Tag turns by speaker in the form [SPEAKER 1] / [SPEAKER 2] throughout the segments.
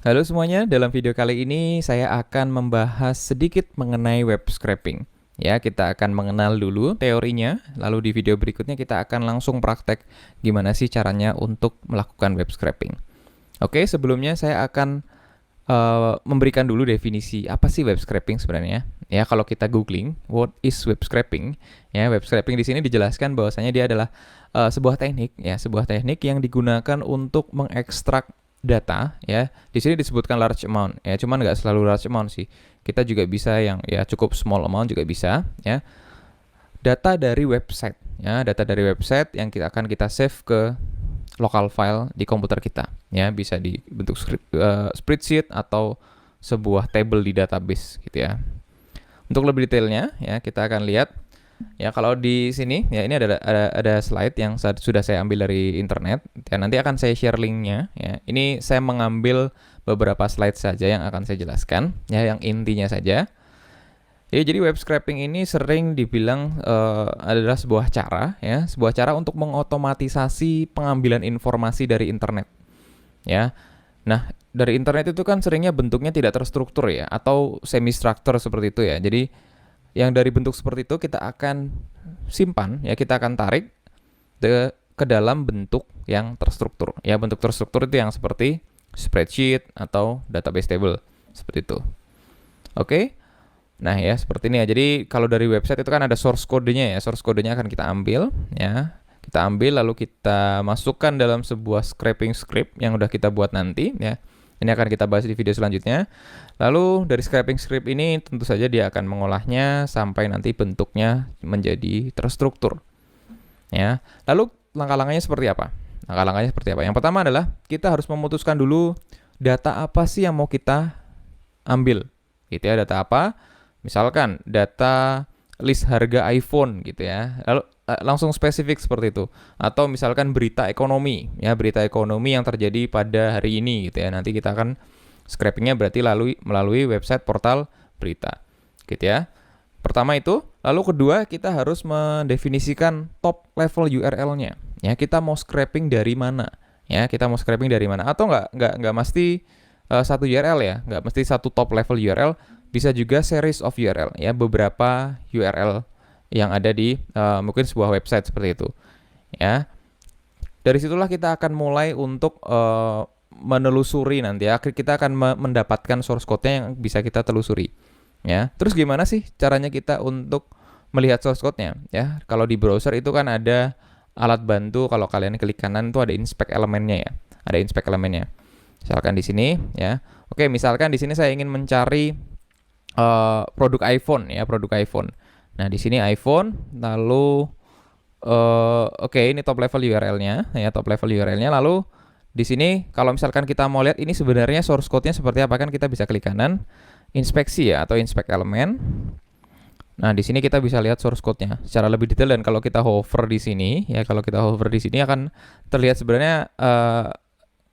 [SPEAKER 1] Halo semuanya, dalam video kali ini saya akan membahas sedikit mengenai web scraping. Ya, kita akan mengenal dulu teorinya, lalu di video berikutnya kita akan langsung praktek gimana sih caranya untuk melakukan web scraping. Oke, sebelumnya saya akan memberikan dulu definisi apa sih web scraping sebenarnya. Ya, kalau kita googling what is web scraping, ya web scraping di sini dijelaskan bahwasanya dia adalah sebuah teknik, ya sebuah teknik yang digunakan untuk mengekstrak data, ya di sini disebutkan large amount, ya cuman nggak selalu large amount sih, kita juga bisa yang ya cukup small amount juga bisa, ya data dari website, ya data dari website yang akan kita save ke local file di komputer kita, ya bisa di bentuk spreadsheet atau sebuah table di database gitu ya. Untuk lebih detailnya, ya kita akan lihat. Ya, kalau di sini ya ini ada slide yang sudah saya ambil dari internet. Ya, nanti akan saya share linknya. Ya, ini saya mengambil beberapa slide saja yang akan saya jelaskan. Ya, yang intinya saja. Ya, jadi web scraping ini sering dibilang adalah sebuah cara, ya, sebuah cara untuk mengotomatisasi pengambilan informasi dari internet. Ya, nah dari internet itu kan seringnya bentuknya tidak terstruktur ya, atau semi structure seperti itu ya. Jadi yang dari bentuk seperti itu kita akan simpan, ya kita akan tarik ke dalam bentuk yang terstruktur. Ya, bentuk terstruktur itu yang seperti spreadsheet atau database table seperti itu. Oke. Nah, ya seperti ini ya. Jadi kalau dari website itu kan ada source code-nya ya. Source code-nya akan kita ambil, ya. Kita ambil lalu kita masukkan dalam sebuah scraping script yang udah kita buat nanti, ya. Ini akan kita bahas di video selanjutnya. Lalu dari scraping script ini tentu saja dia akan mengolahnya sampai nanti bentuknya menjadi terstruktur. Ya. Lalu langkah-langkahnya seperti apa? Langkah-langkahnya seperti apa? Yang pertama adalah kita harus memutuskan dulu data apa sih yang mau kita ambil. Gitu ya, data apa? Misalkan data list harga iPhone gitu ya. Lalu langsung spesifik seperti itu. Atau misalkan berita ekonomi, ya berita ekonomi yang terjadi pada hari ini gitu ya. Nanti kita akan scrapingnya berarti melalui website portal berita, gitu ya. Pertama itu, lalu kedua kita harus mendefinisikan top level URL-nya. Ya, kita mau scraping dari mana? Ya, kita mau scraping dari mana? Atau nggak mesti satu URL ya, nggak mesti satu top level URL, bisa juga series of URL ya, beberapa URL yang ada di mungkin sebuah website seperti itu. Ya, dari situlah kita akan mulai untuk menelusuri nanti ya. Kita akan mendapatkan source code-nya yang bisa kita telusuri. Ya, terus gimana sih caranya kita untuk melihat source code-nya? Ya, kalau di browser itu kan ada alat bantu. Kalau kalian klik kanan itu ada inspect elemennya ya. Ada inspect elemennya. Misalkan di sini ya. Oke, misalkan di sini saya ingin mencari produk iPhone ya, produk iPhone. Nah, di sini iPhone, lalu oke, ini top level URL-nya ya, top level URL-nya. Lalu di sini kalau misalkan kita mau lihat ini sebenarnya source code-nya seperti apa, kan kita bisa klik kanan, inspeksi ya atau inspect elemen. Nah, di sini kita bisa lihat source code-nya secara lebih detail, dan kalau kita hover di sini ya, kalau kita hover di sini akan terlihat sebenarnya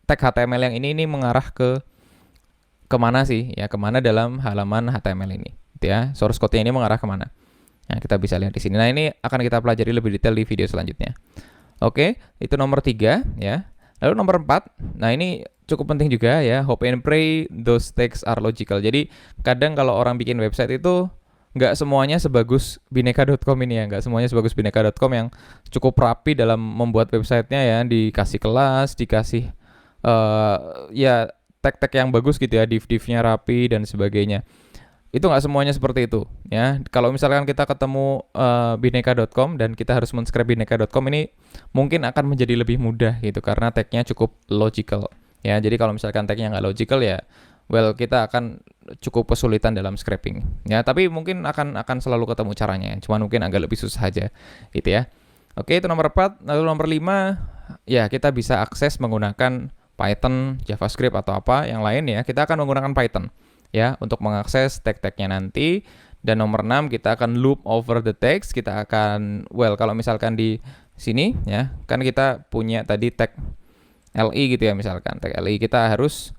[SPEAKER 1] tag HTML yang ini mengarah ke kemana sih ya, kemana dalam halaman HTML ini gitu ya, source code-nya ini mengarah kemana. Nah, kita bisa lihat di sini. Nah, ini akan kita pelajari lebih detail di video selanjutnya. Oke, itu nomor 3 ya. Lalu nomor 4, nah ini cukup penting juga ya, hope and pray those text are logical. Jadi kadang kalau orang bikin website itu nggak semuanya sebagus bineka.com ini ya, nggak semuanya sebagus bineka.com yang cukup rapi dalam membuat websitenya ya, dikasih kelas, dikasih ya tag-tag yang bagus gitu ya, div-divnya rapi dan sebagainya. Itu nggak semuanya seperti itu ya. Kalau misalkan kita ketemu bineka.com dan kita harus men-scrap bineka.com, ini mungkin akan menjadi lebih mudah gitu karena tagnya cukup logical ya. Jadi kalau misalkan tagnya nggak logical ya, well, kita akan cukup kesulitan dalam scraping ya. Tapi mungkin akan selalu ketemu caranya, cuman mungkin agak lebih susah aja gitu ya. Oke, itu nomor 4. Lalu nomor 5 ya, kita bisa akses menggunakan Python, JavaScript atau apa yang lain ya. Kita akan menggunakan Python ya untuk mengakses tag-tagnya nanti. Dan nomor 6 kita akan loop over the text. Kita akan, well, kalau misalkan di sini ya, kan kita punya tadi tag li gitu ya, misalkan tag li, kita harus